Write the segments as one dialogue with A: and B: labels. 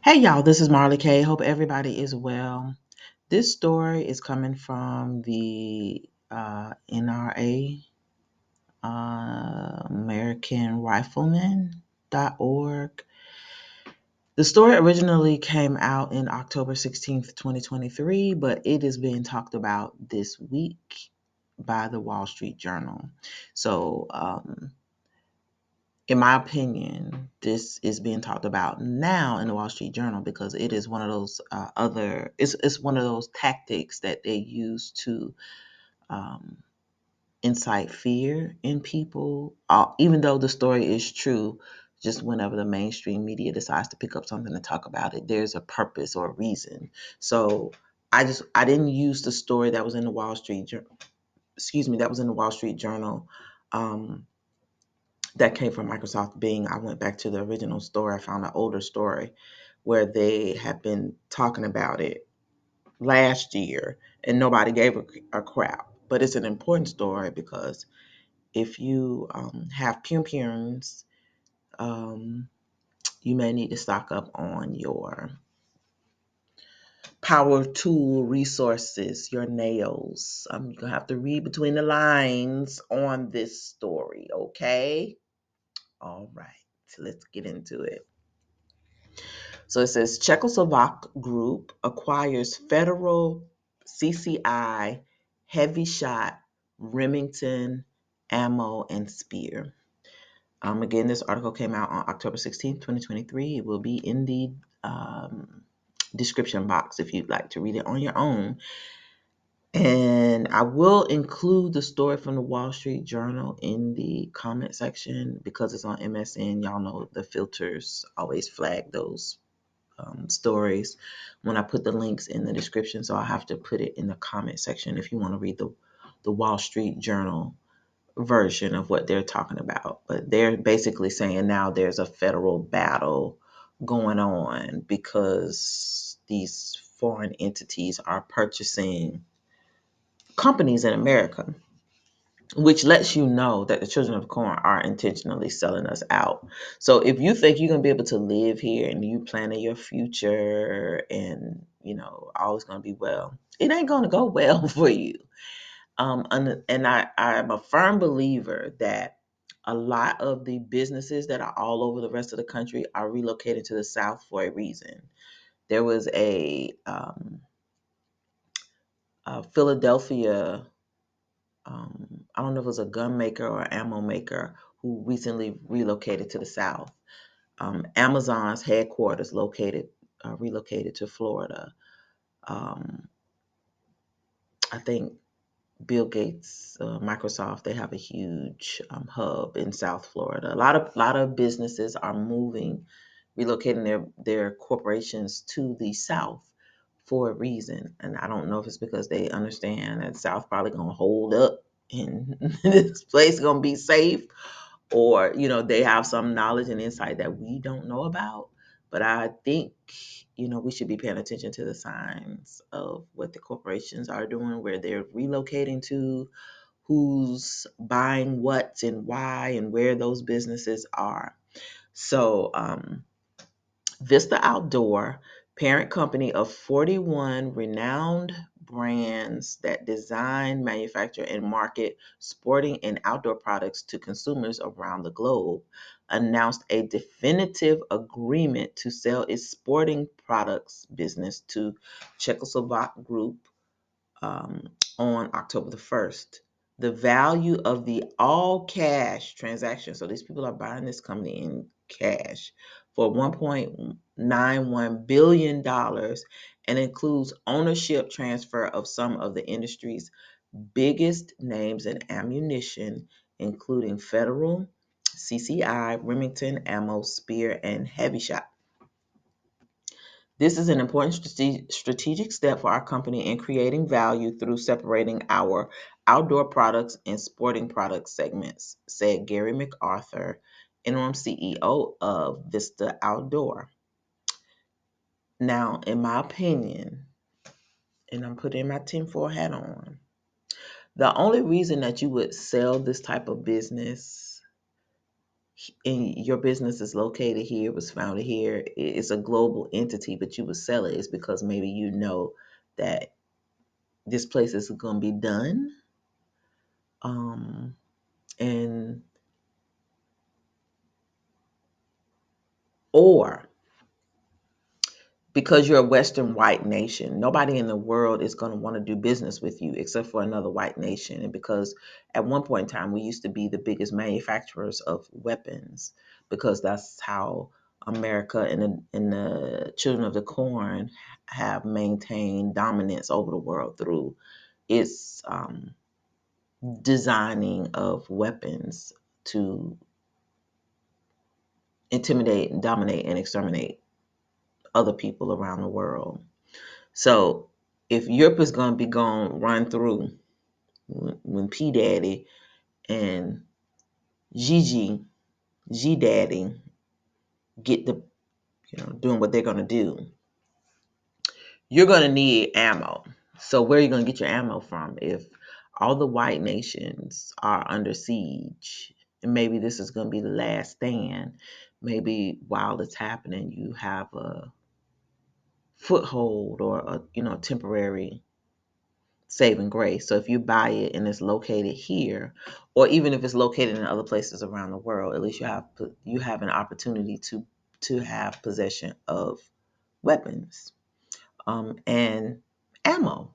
A: Hey y'all, this is Marley K. Hope everybody is well. This story is coming from the NRA, American Rifleman.org. The story originally came out in October 16th, 2023, but it is being talked about this week by the Wall Street Journal. So, in my opinion, this is being talked about now in the Wall Street Journal because it is one of those it's one of those tactics that they use to um, incite fear in people. Even though the story is true, just whenever the mainstream media decides to pick up something to talk about it, there's a purpose or a reason. So I didn't use the story that was in the Wall Street Journal. Excuse me, that was in the Wall Street Journal. Um, that came from Microsoft Bing. I went back to the original story. I found an older story where they had been talking about it last year and nobody gave a crap. But it's an important story because if you have pum pums, um, you may need to stock up on your power tool resources, your nails. You're going to have to read between the lines on this story, okay? All right, so let's get into it. So it says Czechoslovak group acquires federal CCI heavy shot Remington ammo and spear. Again, this article came out on October 16th, 2023. It will be in the description box if you'd like to read it on your own. And I will include the story from the Wall Street Journal in the comment section because it's on MSN. Y'all know the filters always flag those stories when I put the links in the description. So I have to put it in the comment section if you want to read the Wall Street Journal version of what they're talking about. But they're basically saying now there's a federal battle going on because these foreign entities are purchasing companies in America, which lets you know that the children of corn are intentionally selling us out. So if you think you're gonna be able to live here and you planning your future and all is gonna be well, it ain't gonna go well for you. I am a firm believer that a lot of the businesses that are all over the rest of the country are relocated to the South for a reason. There was a Philadelphia, I don't know if it was a gun maker or ammo maker who recently relocated to the South. Amazon's headquarters relocated to Florida. Um, I think Bill Gates, Microsoft, they have a huge hub in South Florida. A lot of businesses are relocating their corporations to the South for a reason. And I don't know if it's because they understand that South probably gonna hold up and this place gonna be safe, or they have some knowledge and insight that we don't know about. But I think we should be paying attention to the signs of what the corporations are doing, where they're relocating to, who's buying what and why, and where those businesses are. So Vista Outdoor, parent company of 41 renowned brands that design, manufacture, and market sporting and outdoor products to consumers around the globe, announced a definitive agreement to sell its sporting products business to Czechoslovak Group on October the 1st. The value of the all cash transaction, so these people are buying this company in cash for $1.91 billion and includes ownership transfer of some of the industry's biggest names in ammunition, including Federal, CCI, Remington, Ammo, Spear, and Heavy Shot. This is an important strategic step for our company in creating value through separating our outdoor products and sporting products segments, said Gary MacArthur, interim CEO of Vista Outdoor. Now, in my opinion, and I'm putting my tinfoil hat on, the only reason that you would sell this type of business and your business is located here, was founded here, it's a global entity, but you would sell it, it's because maybe you know that this place is going to be done, um, and or because you're a Western white nation, nobody in the world is going to want to do business with you except for another white nation. And because at one point in time, we used to be the biggest manufacturers of weapons, because that's how America and the children of the corn have maintained dominance over the world through its designing of weapons to intimidate, dominate, and exterminate other people around the world. So if Europe is going to be going run through when P Daddy and Gigi, G Daddy get the, doing what they're going to do, you're going to need ammo. So where are you going to get your ammo from if all the white nations are under siege? And maybe this is going to be the last stand. Maybe while it's happening, you have a foothold or a temporary saving grace. So if you buy it and it's located here, or even if it's located in other places around the world, at least you have an opportunity to have possession of weapons, and ammo.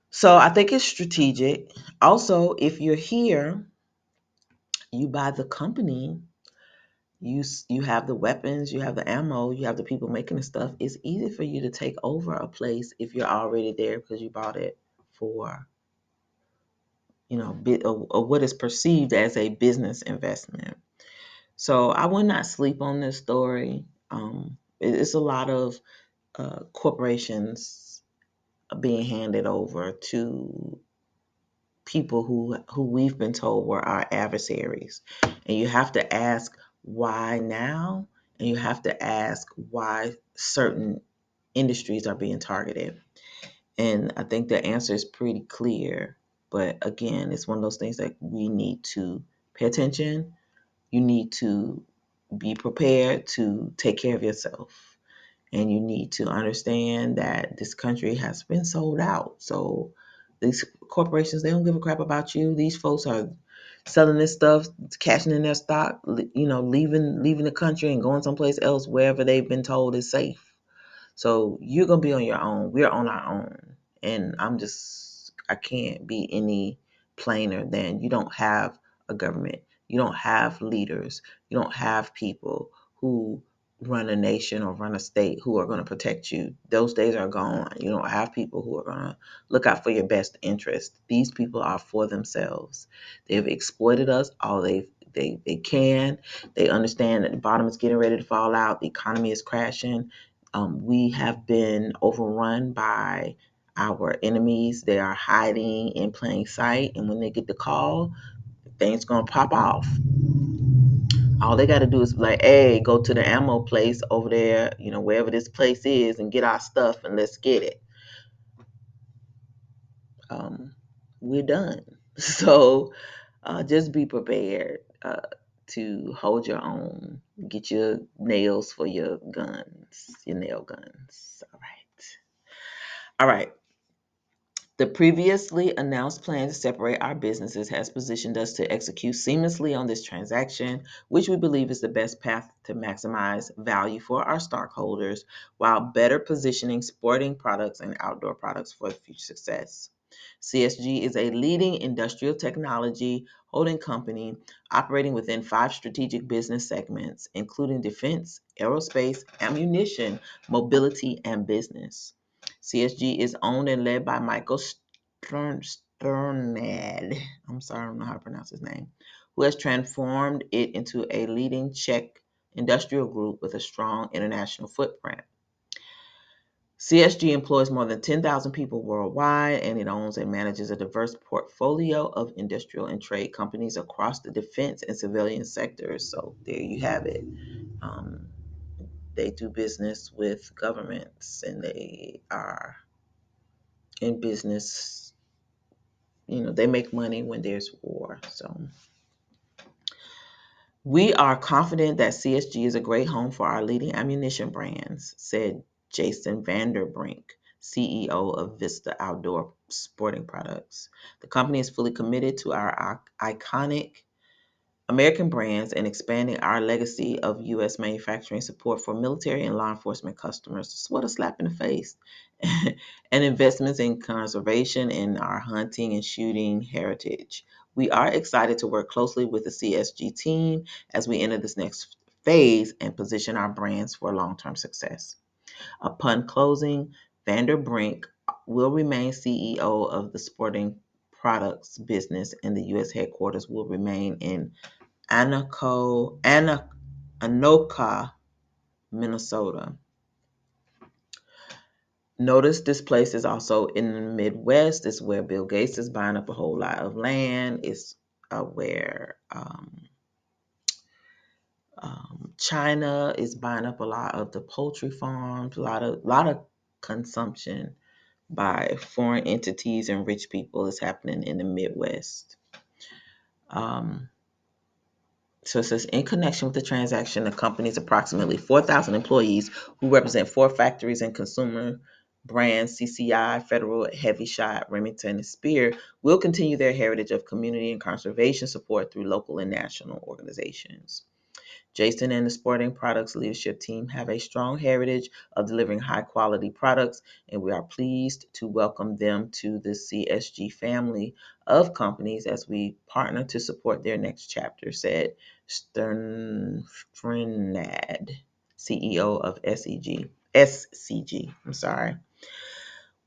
A: So I think it's strategic. Also, if you're here, you buy the company. You have the weapons, you have the ammo, you have the people making the stuff. It's easy for you to take over a place if you're already there because you bought it for bit of what is perceived as a business investment. So I would not sleep on this story. It's a lot of corporations being handed over to people who we've been told were our adversaries, and you have to ask why now, and you have to ask why certain industries are being targeted. And I think the answer is pretty clear. But again, it's one of those things that we need to pay attention. You need to be prepared to take care of yourself. And you need to understand that this country has been sold out. So these corporations, they don't give a crap about you. These folks are selling this stuff, cashing in their stock, leaving the country and going someplace else wherever they've been told is safe. So you're gonna be on your own. We're on our own. And I can't be any plainer than you don't have a government. You don't have leaders. You don't have people who run a nation or run a state who are going to protect you. Those days are gone. You don't have people who are going to look out for your best interest. These people are for themselves. They've exploited us all they can. They understand that the bottom is getting ready to fall out. The economy is crashing. We have been overrun by our enemies. They are hiding in plain sight, and when they get the call, things gonna pop off. All they got to do is be like, "Hey, go to the ammo place over there, wherever this place is, and get our stuff, and let's get it." Um, we're done. So just be prepared to hold your own. Get your nails for your guns, your nail guns. All right. All right. The previously announced plan to separate our businesses has positioned us to execute seamlessly on this transaction, which we believe is the best path to maximize value for our stockholders while better positioning sporting products and outdoor products for future success. CSG is a leading industrial technology holding company operating within 5 strategic business segments, including defense, aerospace, ammunition, mobility, and business. CSG is owned and led by Michael Sternad. I'm sorry, I don't know how to pronounce his name, who has transformed it into a leading Czech industrial group with a strong international footprint. CSG employs more than 10,000 people worldwide, and it owns and manages a diverse portfolio of industrial and trade companies across the defense and civilian sectors. So there you have it. Um, they do business with governments, and they are in business. They make money when there's war. So We are confident that CSG is a great home for our leading ammunition brands, said Jason Vanderbrink, CEO of Vista Outdoor Sporting Products. The company is fully committed to our iconic American brands and expanding our legacy of U.S. manufacturing support for military and law enforcement customers. It's what a slap in the face. And investments in conservation in our hunting and shooting heritage. We are excited to work closely with the CSG team as we enter this next phase and position our brands for long-term success. Upon closing, Vanderbrink will remain CEO of the sporting products business, and the U.S. headquarters will remain in Anoka, Minnesota. Notice this place is also in the Midwest. It's where Bill Gates is buying up a whole lot of land. It's where China is buying up a lot of the poultry farms. A lot of consumption by foreign entities and rich people is happening in the Midwest. So it says, in connection with the transaction, the company's approximately 4,000 employees who represent 4 factories and consumer brands, CCI, Federal, Heavy Shot, Remington, and Spear, will continue their heritage of community and conservation support through local and national organizations. Jason and the Sporting Products leadership team have a strong heritage of delivering high-quality products, and we are pleased to welcome them to the CSG family of companies as we partner to support their next chapter, said Sternad, CEO of SCG. I'm sorry.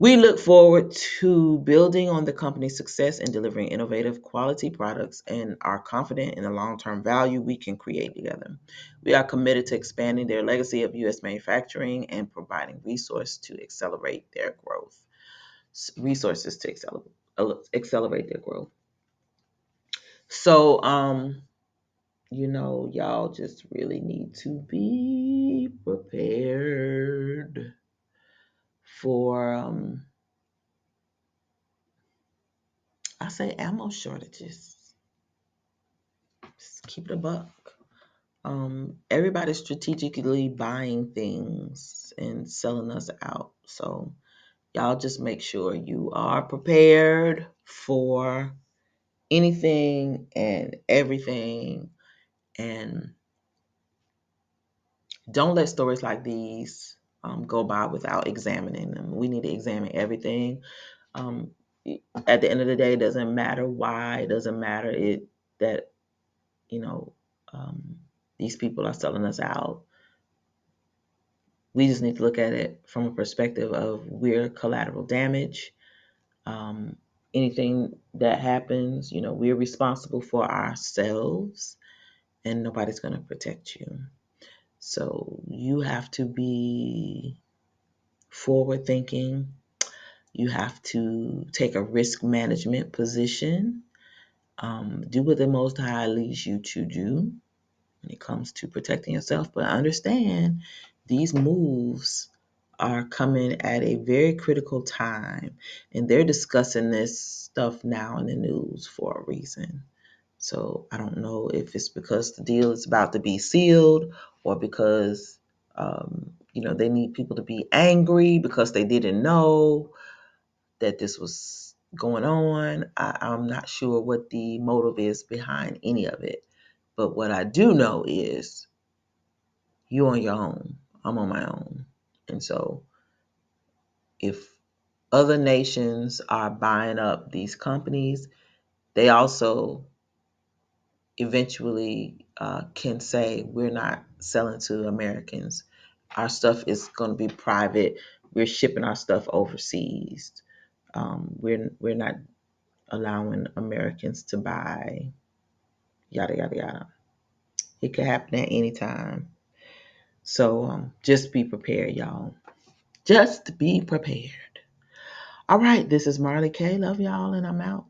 A: We look forward to building on the company's success in delivering innovative quality products and are confident in the long-term value we can create together. We are committed to expanding their legacy of U.S. manufacturing and providing resources to accelerate their growth. So, y'all just really need to be prepared for I say ammo shortages. Just keep it a buck. Everybody's strategically buying things and selling us out. So y'all just make sure you are prepared for anything and everything. And don't let stories like these go by without examining them. We need to examine everything. Um, at the end of the day, it doesn't matter why. It doesn't matter that you know, um, these people are selling us out. We just need to look at it from a perspective of we're collateral damage. Um, Anything that happens, we're responsible for ourselves and nobody's going to protect you. So you have to be forward thinking. You have to take a risk management position. Do what the Most High leads you to do when it comes to protecting yourself. But understand these moves are coming at a very critical time, and they're discussing this stuff now in the news for a reason. So I don't know if it's because the deal is about to be sealed or because they need people to be angry because they didn't know that this was going on. I'm not sure what the motive is behind any of it. But what I do know is you on your own. I'm on my own. And so if other nations are buying up these companies, they also eventually can say, we're not selling to Americans. Our stuff is going to be private. We're shipping our stuff overseas. We're not allowing Americans to buy, yada, yada, yada. It could happen at any time. So just be prepared, y'all. Just be prepared. All right, this is Marley K. Love y'all, and I'm out.